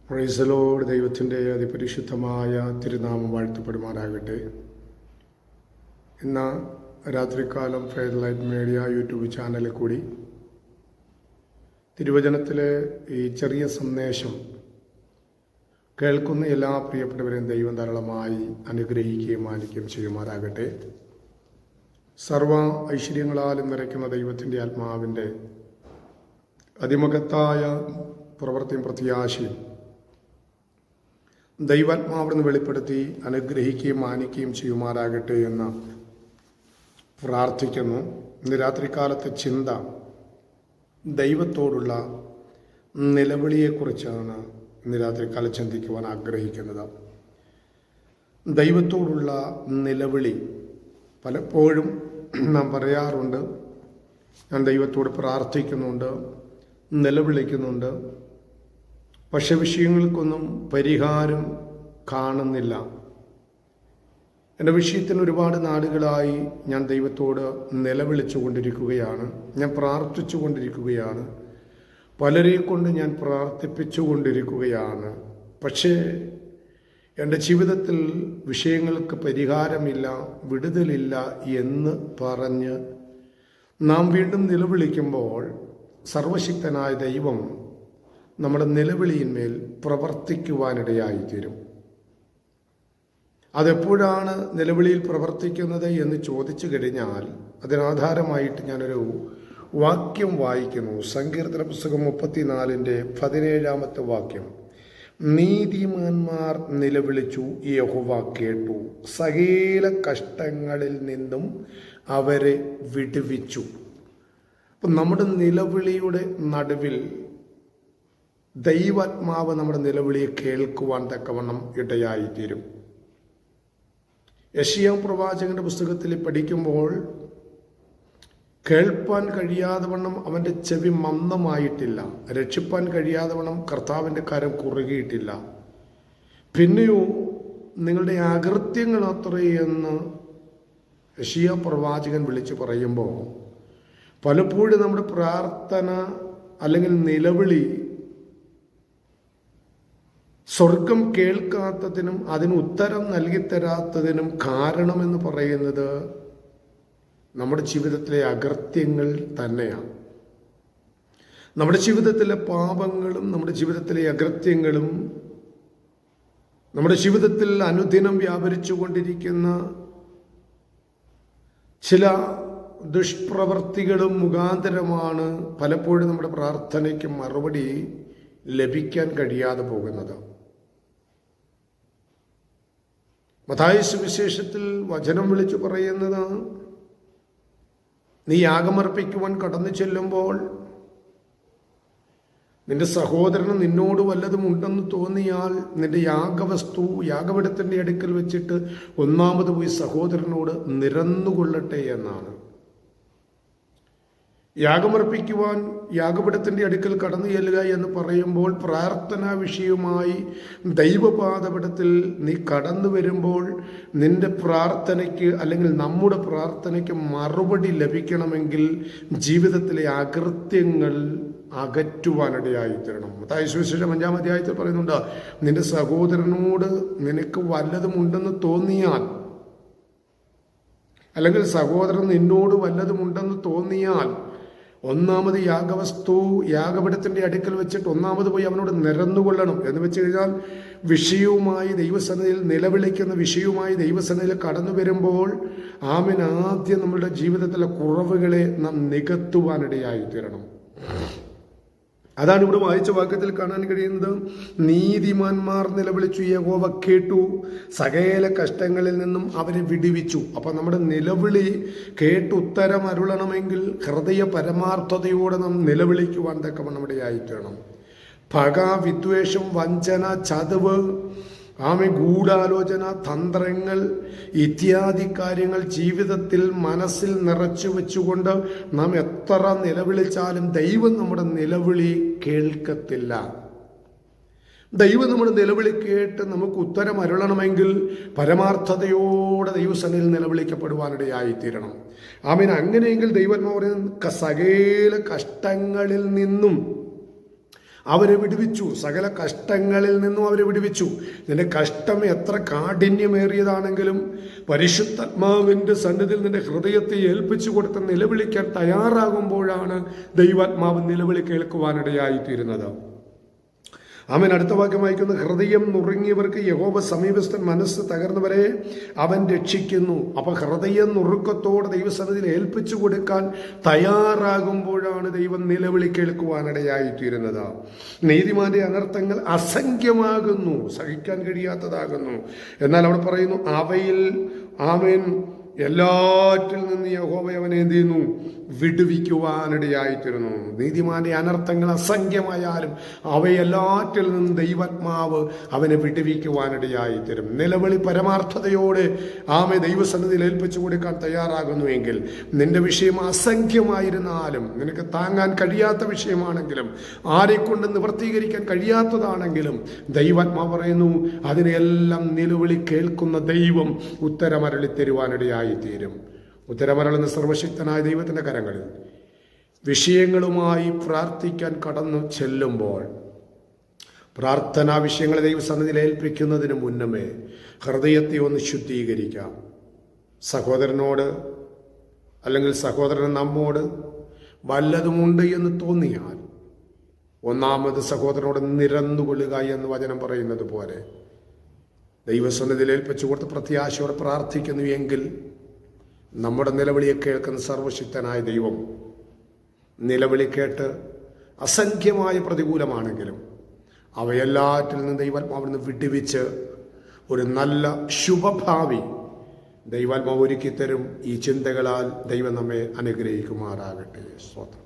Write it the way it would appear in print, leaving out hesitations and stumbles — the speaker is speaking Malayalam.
Praise the Lord. ദൈവത്തിൻ്റെ അതിപരിശുദ്ധമായ തിരുനാമം വാഴ്ത്തപ്പെടുമാറാകട്ടെ. ഇന്ന് രാത്രികാലം ഫെയ്ത്ത് ലൈറ്റ് മീഡിയ യൂട്യൂബ് ചാനലിൽ കൂടി തിരുവചനത്തിലെ ഈ ചെറിയ സന്ദേശം കേൾക്കുന്ന എല്ലാ പ്രിയപ്പെട്ടവരെയും ദൈവം ധാരാളമായി അനുഗ്രഹിക്കുകയും മാനിക്കുകയും ചെയ്യുമാറാകട്ടെ. സർവ ഐശ്വര്യങ്ങളാലും നിറയ്ക്കുന്ന ദൈവത്തിൻ്റെ ആത്മാവിൻ്റെ അതിമഹത്തായ പ്രവൃത്തിയും പ്രത്യാശയും ദൈവാത്മാവിന് വെളിപ്പെടുത്തി അനുഗ്രഹിക്കുകയും മാനിക്കുകയും ചെയ്യുമാറാകട്ടെ എന്ന് പ്രാർത്ഥിക്കുന്നു. ഇന്ന് രാത്രികാലത്തെ ചിന്ത ദൈവത്തോടുള്ള നിലവിളിയെക്കുറിച്ചാണ് ഇന്ന് രാത്രികാലം ചിന്തിക്കുവാൻ ആഗ്രഹിക്കുന്നത്. ദൈവത്തോടുള്ള നിലവിളി പലപ്പോഴും നാം പറയാറുണ്ട്, ഞാൻ ദൈവത്തോട് പ്രാർത്ഥിക്കുന്നുണ്ട്, നിലവിളിക്കുന്നുണ്ട്, പക്ഷെ വിഷയങ്ങൾക്കൊന്നും പരിഹാരം കാണുന്നില്ല. എൻ്റെ വിഷയത്തിന് ഒരുപാട് നാളുകളായി ഞാൻ ദൈവത്തോട് നിലവിളിച്ചു കൊണ്ടിരിക്കുകയാണ്, ഞാൻ പ്രാർത്ഥിച്ചു കൊണ്ടിരിക്കുകയാണ്, പലരെ കൊണ്ട് ഞാൻ പ്രാർത്ഥിപ്പിച്ചു കൊണ്ടിരിക്കുകയാണ്. പക്ഷേ എൻ്റെ ജീവിതത്തിൽ വിഷയങ്ങൾക്ക് പരിഹാരമില്ല, വിടുതലില്ല എന്ന് പറഞ്ഞ് നാം വീണ്ടും നിലവിളിക്കുമ്പോൾ സർവശക്തനായ ദൈവം നമ്മുടെ നിലവിളിയിന്മേൽ പ്രവർത്തിക്കുവാനിടയായിത്തീരും. അതെപ്പോഴാണ് നിലവിളിയിൽ പ്രവർത്തിക്കുന്നത് എന്ന് ചോദിച്ചു കഴിഞ്ഞാൽ അതിനാധാരമായിട്ട് ഞാനൊരു വാക്യം വായിക്കുന്നു. സങ്കീർത്തന പുസ്തകം 34:17 വാക്യം. നീതിമാന്മാർ നിലവിളിച്ചു, യഹോവ കേട്ടു, സകല കഷ്ടങ്ങളിൽ നിന്നും അവരെ വിടുവിച്ചു. അപ്പം നമ്മുടെ നിലവിളിയുടെ നടുവിൽ ദൈവാത്മാവ് നമ്മുടെ നിലവിളിയെ കേൾക്കുവാൻ തക്കവണ്ണം ഇടയായിത്തീരും. യെശയ്യാ പ്രവാചകന്റെ പുസ്തകത്തിൽ പഠിക്കുമ്പോൾ കേൾപ്പാൻ കഴിയാതെ വണ്ണം അവൻ്റെ ചെവി മന്ദമായിട്ടില്ല, രക്ഷിപ്പാൻ കഴിയാതെ വണ്ണം കർത്താവിൻ്റെ കരം കുറുകിയിട്ടില്ല, പിന്നെയോ നിങ്ങളുടെ അകൃത്യങ്ങൾ അത്രയെന്ന് യെശയ്യാ പ്രവാചകൻ വിളിച്ചു പറയുമ്പോൾ പലപ്പോഴും നമ്മുടെ പ്രാർത്ഥന അല്ലെങ്കിൽ നിലവിളി സ്വർഗം കേൾക്കാത്തതിനും അതിന് ഉത്തരം നൽകിത്തരാത്തതിനും കാരണമെന്ന് പറയുന്നത് നമ്മുടെ ജീവിതത്തിലെ അകൃത്യങ്ങൾ തന്നെയാണ്. നമ്മുടെ ജീവിതത്തിലെ പാപങ്ങളും നമ്മുടെ ജീവിതത്തിലെ അകൃത്യങ്ങളും നമ്മുടെ ജീവിതത്തിൽ അനുദിനം വ്യാപരിച്ചു കൊണ്ടിരിക്കുന്ന ചില ദുഷ്പ്രവർത്തികളും മുഖാന്തരമാണ് പലപ്പോഴും നമ്മുടെ പ്രാർത്ഥനയ്ക്ക് മറുപടി ലഭിക്കാൻ കഴിയാതെ പോകുന്നത്. മത്തായി സുവിശേഷത്തിൽ വചനം വിളിച്ചു പറയുന്നത്, നീ യാഗമർപ്പിക്കുവാൻ കടന്നു ചെല്ലുമ്പോൾ നിന്റെ സഹോദരന് നിന്നോട് വല്ലതും ഉണ്ടെന്ന് തോന്നിയാൽ നിന്റെ യാഗപീഠത്തിൻ്റെ അടുക്കൽ വെച്ചിട്ട് ഒന്നാമത് പോയി സഹോദരനോട് നിരന്നുകൊള്ളട്ടെ എന്നാണ്. യാഗമർപ്പിക്കുവാൻ യാഗപീഠത്തിൻ്റെ അടുക്കൽ കടന്നു ചെല്ലുക എന്ന് പറയുമ്പോൾ പ്രാർത്ഥനാ വിഷയവുമായി ദൈവപാദപീഠത്തിൽ നീ കടന്നു വരുമ്പോൾ നിന്റെ പ്രാർത്ഥനയ്ക്ക് അല്ലെങ്കിൽ നമ്മുടെ പ്രാർത്ഥനയ്ക്ക് മറുപടി ലഭിക്കണമെങ്കിൽ ജീവിതത്തിലെ അകൃത്യങ്ങൾ അകറ്റുവാനിടയായി തീരണം. മത്തായി സുവിശേഷം 5-ാം അധ്യായത്തിൽ പറയുന്നുണ്ട്, നിന്റെ സഹോദരനോട് നിനക്ക് വല്ലതും ഉണ്ടെന്ന് തോന്നിയാൽ അല്ലെങ്കിൽ സഹോദരൻ നിന്നോട് വല്ലതും ഉണ്ടെന്ന് തോന്നിയാൽ ഒന്നാമത് യാഗപീഠത്തിൻ്റെ അടുക്കൽ വെച്ചിട്ട് ഒന്നാമത് പോയി അവനോട് നിരന്നുകൊള്ളണം. എന്ന് വെച്ച് കഴിഞ്ഞാൽ വിഷയവുമായി ദൈവസന്നിധിയിൽ നിലവിളിക്കുന്ന വിഷയവുമായി ദൈവസന്നിധിയിൽ കടന്നു വരുമ്പോൾ ആദ്യം നമ്മളുടെ ജീവിതത്തിലെ കുറവുകളെ നാം നികത്തുവാനിടയായി തീരണം. അതാണ് ഇവിടെ വായിച്ച വാക്യത്തിൽ കാണാൻ കഴിയുന്നത്. നീതിമാന്മാർ നിലവിളിച്ചു, യഹോവ കേട്ടു, സകല കഷ്ടങ്ങളിൽ നിന്നും അവരെ വിടുവിച്ചു. അപ്പൊ നമ്മുടെ നിലവിളി കേട്ട് ഉത്തരം അരുളണമെങ്കിൽ ഹൃദയ പരമാർത്ഥതയോടെ നാം നിലവിളിക്കുവാൻ തക്കവണ്ണം നമ്മുടെ ആയിട്ടാണ്. പക, വിദ്വേഷം, വഞ്ചന, ചതവ്, ഗൂഢാലോചന, തന്ത്രങ്ങൾ ഇത്യാദി കാര്യങ്ങൾ ജീവിതത്തിൽ മനസ്സിൽ നിറച്ചു വെച്ചുകൊണ്ട് നാം എത്ര നിലവിളിച്ചാലും ദൈവം നമ്മുടെ നിലവിളി കേൾക്കത്തില്ല. ദൈവം നമ്മുടെ നിലവിളി കേട്ട് നമുക്ക് ഉത്തരം അരുളണമെങ്കിൽ പരമാർത്ഥതയോടെ ദൈവസന്നിധിയിൽ നിലവിളിക്കപ്പെടുവാനിടയായിത്തീരണം. അങ്ങനെയെങ്കിൽ ദൈവം പറയുന്ന സകല കഷ്ടങ്ങളിൽ നിന്നും അവരെ വിടുവിച്ചു. സകല കഷ്ടങ്ങളിൽ നിന്നും അവരെ വിടുവിച്ചു. നിന്റെ കഷ്ടം എത്ര കാഠിന്യമേറിയതാണെങ്കിലും പരിശുദ്ധാത്മാവിൻ്റെ സന്നിധിയിൽ നിന്റെ ഹൃദയത്തെ ഏൽപ്പിച്ചു കൊടുത്ത് നിലവിളിക്കാൻ തയ്യാറാകുമ്പോഴാണ് ദൈവാത്മാവ് നിലവിളി കേൾക്കുവാനിടയായിത്തീരുന്നത്. അവൻ അടുത്ത വാക്യം വായിക്കുന്നു, ഹൃദയം നുറുങ്ങിയവർക്ക് യഹോവ സമീപസ്ഥൻ, മനസ്സ് തകർന്നവരെ അവൻ രക്ഷിക്കുന്നു. അപ്പൊ ഹൃദയം നുറുക്കത്തോടെ ദൈവസന്നിധിയിൽ ഏൽപ്പിച്ചു കൊടുക്കാൻ തയ്യാറാകുമ്പോഴാണ് ദൈവം നിലവിളി കേൾക്കുവാനിടയായിത്തീരുന്നത്. നീതിമാന്റെ അനർത്ഥങ്ങൾ അസംഖ്യമാകുന്നു, സഹിക്കാൻ കഴിയാത്തതാകുന്നു. എന്നാൽ അവിടെ പറയുന്നു, അവയിൽ ആമേൻ എല്ലാറ്റിൽ നിന്ന് യഹോവ അവനെ എന്ത് ചെയ്യുന്നു? വിടുവിക്കുവാനിടയായിത്തീരുന്നു. നീതിമാന്റെ അനർത്ഥങ്ങൾ അസംഖ്യമായാലും അവയെല്ലാറ്റിൽ നിന്നും ദൈവാത്മാവ് അവനെ വിടുവിക്കുവാനിടയായിത്തീരും. നിലവിളി പരമാർത്ഥതയോടെ ആമെ ദൈവസന്നിധിയിൽ ഏൽപ്പിച്ചു കൊടുക്കാൻ തയ്യാറാകുന്നുവെങ്കിൽ, നിന്റെ വിഷയം അസംഖ്യമായിരുന്നാലും, നിനക്ക് താങ്ങാൻ കഴിയാത്ത വിഷയമാണെങ്കിലും, ആരെക്കൊണ്ട് നിവർത്തീകരിക്കാൻ കഴിയാത്തതാണെങ്കിലും, ദൈവാത്മാവ് പറയുന്നു, അതിനെല്ലാം നിലവിളി കേൾക്കുന്ന ദൈവം ഉത്തരമരളി തരുവാനിടയായിത്തീരും. ഉത്തരമരളുന്ന സർവശക്തനായ ദൈവത്തിൻ്റെ കരങ്ങളിൽ വിഷയങ്ങളുമായി പ്രാർത്ഥിക്കാൻ കടന്നു ചെല്ലുമ്പോൾ, പ്രാർത്ഥനാ വിഷയങ്ങളെ ദൈവസന്നിധിയിൽ ഏൽപ്പിക്കുന്നതിന് മുന്നമേ ഹൃദയത്തെ ഒന്ന് ശുദ്ധീകരിക്കാം. സഹോദരനോട് അല്ലെങ്കിൽ സഹോദരൻ നമ്മോട് വല്ലതുമുണ്ട് എന്ന് തോന്നിയാൽ ഒന്നാമത് സഹോദരനോട് നിരന്നുകൊള്ളുക എന്ന് വചനം പറയുന്നത് പോലെ ദൈവസന്നിധിയിൽ ഏൽപ്പിച്ചു കൊടുത്ത് പ്രത്യാശയോടെ പ്രാർത്ഥിക്കുന്നു എങ്കിൽ, നമ്മുടെ നിലവിളിയെ കേൾക്കുന്ന സർവശക്തനായ ദൈവം നിലവിളി കേട്ട് അസംഖ്യമായ പ്രതികൂലമാണെങ്കിലും അവയെല്ലാറ്റിൽ നിന്ന് ദൈവാത്മാവിൽ നിന്ന് വിടുവിച്ച് ഒരു നല്ല ശുഭഭാവി ദൈവാത്മാവ് ഒരുക്കി തരും. ഈ ചിന്തകളാൽ ദൈവം നമ്മെ അനുഗ്രഹിക്കുമാറാകട്ടെ. സ്തോത്രം.